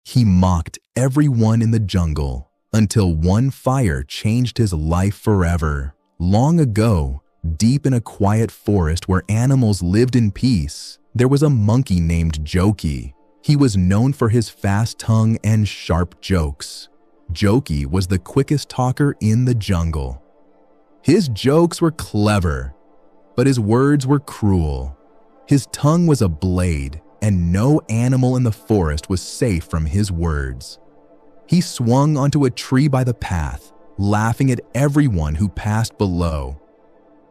He mocked everyone in the jungle until one fire changed his life forever. Long ago, deep in a quiet forest where animals lived in peace, there was a monkey named Joky. He was known for his fast tongue and sharp jokes. Joky was the quickest talker in the jungle. His jokes were clever, but his words were cruel. His tongue was a blade, and no animal in the forest was safe from his words. He swung onto a tree by the path, laughing at everyone who passed below.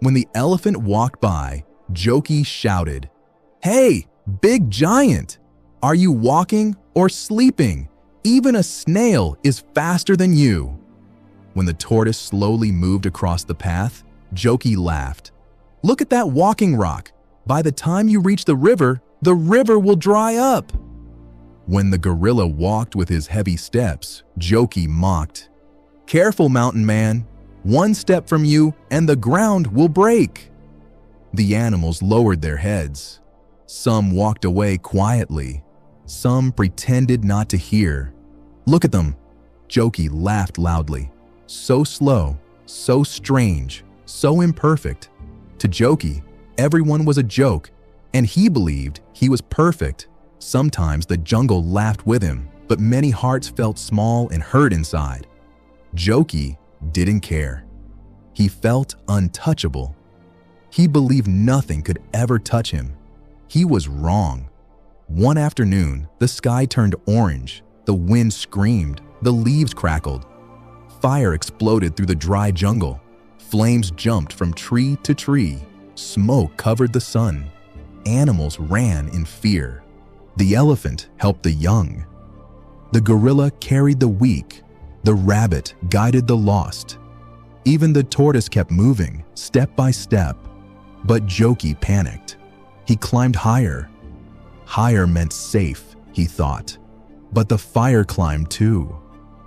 When the elephant walked by, Joky shouted, "Hey, big giant! Are you walking or sleeping? Even a snail is faster than you." When the tortoise slowly moved across the path, Joky laughed. "Look at that walking rock. By the time you reach the river will dry up." When the gorilla walked with his heavy steps, Joky mocked, "Careful, mountain man. One step from you and the ground will break." The animals lowered their heads. Some walked away quietly. Some pretended not to hear. "Look at them." Joky laughed loudly. So slow, so strange, so imperfect. To Joky, everyone was a joke, and he believed he was perfect. Sometimes the jungle laughed with him, but many hearts felt small and hurt inside. Joky didn't care. He felt untouchable. He believed nothing could ever touch him. He was wrong. One afternoon, the sky turned orange, the wind screamed, the leaves crackled. Fire exploded through the dry jungle. Flames jumped from tree to tree. Smoke covered the sun. Animals ran in fear. The elephant helped the young. The gorilla carried the weak. The rabbit guided the lost. Even the tortoise kept moving, step by step. But Joky panicked. He climbed higher. Higher meant safe, he thought. But the fire climbed too.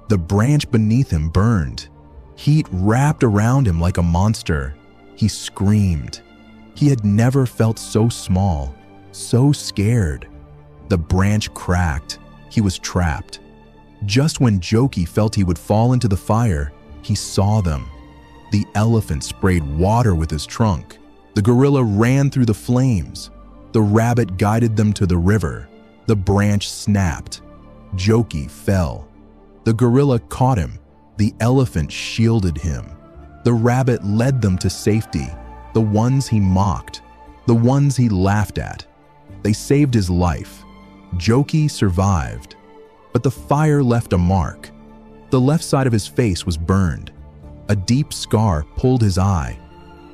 The branch beneath him burned. Heat wrapped around him like a monster. He screamed. He had never felt so small, so scared. The branch cracked. He was trapped. Just when Joky felt he would fall into the fire, he saw them. The elephant sprayed water with his trunk. The gorilla ran through the flames. The rabbit guided them to the river. The branch snapped. Joky fell. The gorilla caught him. The elephant shielded him. The rabbit led them to safety. The ones he mocked. The ones he laughed at. They saved his life. Joky survived. But the fire left a mark. The left side of his face was burned. A deep scar pulled his eye.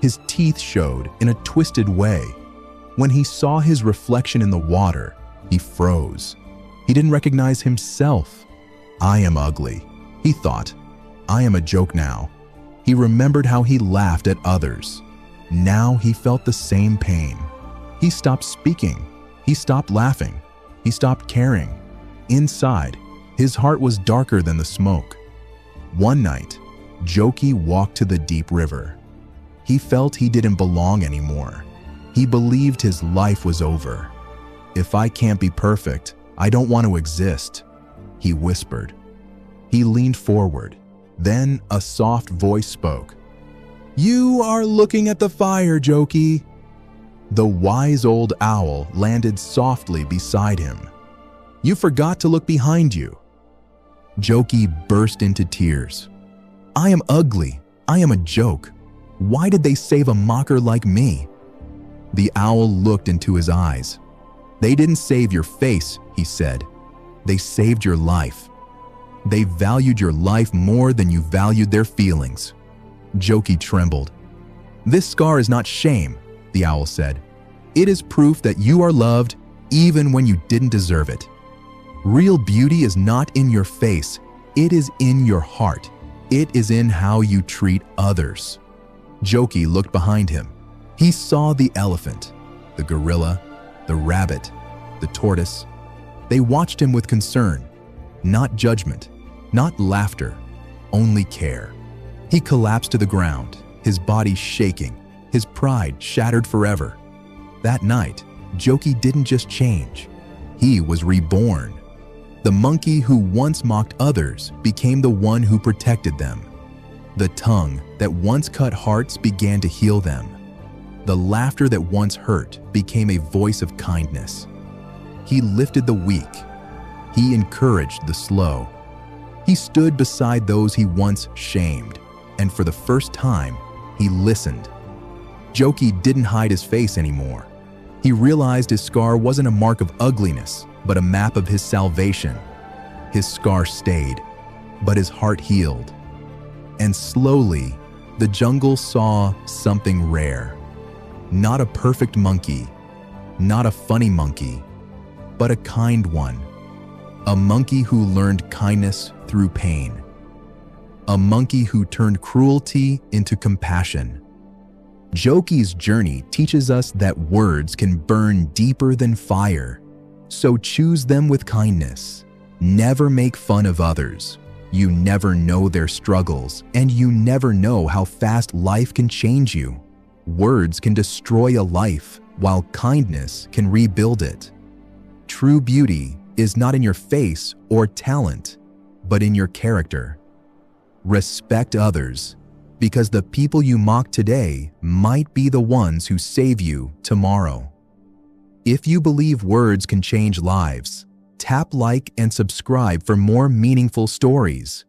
His teeth showed in a twisted way. When he saw his reflection in the water, he froze. He didn't recognize himself. "I am ugly," he thought. "I am a joke now." He remembered how he laughed at others. Now he felt the same pain. He stopped speaking. He stopped laughing. He stopped caring. Inside, his heart was darker than the smoke. One night, Joky walked to the deep river. He felt he didn't belong anymore. He believed his life was over. "If I can't be perfect, I don't want to exist," he whispered. He leaned forward. Then a soft voice spoke. "You are looking at the fire, Joky." The wise old owl landed softly beside him. "You forgot to look behind you." Joky burst into tears. "I am ugly. I am a joke. Why did they save a mocker like me?" The owl looked into his eyes. "They didn't save your face," he said. "They saved your life. They valued your life more than you valued their feelings." Joky trembled. "This scar is not shame," the owl said. "It is proof that you are loved even when you didn't deserve it. Real beauty is not in your face. It is in your heart. It is in how you treat others." Joky looked behind him. He saw the elephant, the gorilla, the rabbit, the tortoise. They watched him with concern, not judgment, not laughter, only care. He collapsed to the ground, his body shaking, his pride shattered forever. That night, Joky didn't just change. He was reborn. The monkey who once mocked others became the one who protected them. The tongue that once cut hearts began to heal them. The laughter that once hurt became a voice of kindness. He lifted the weak. He encouraged the slow. He stood beside those he once shamed, and for the first time, he listened. Joky didn't hide his face anymore. He realized his scar wasn't a mark of ugliness, but a map of his salvation. His scar stayed, but his heart healed. And slowly, the jungle saw something rare. Not a perfect monkey, not a funny monkey, but a kind one. A monkey who learned kindness through pain. A monkey who turned cruelty into compassion. Joky's journey teaches us that words can burn deeper than fire, so choose them with kindness. Never make fun of others. You never know their struggles, and you never know how fast life can change you. Words can destroy a life, while kindness can rebuild it. True beauty is not in your face or talent, but in your character. Respect others, because the people you mock today might be the ones who save you tomorrow. If you believe words can change lives, tap like and subscribe for more meaningful stories.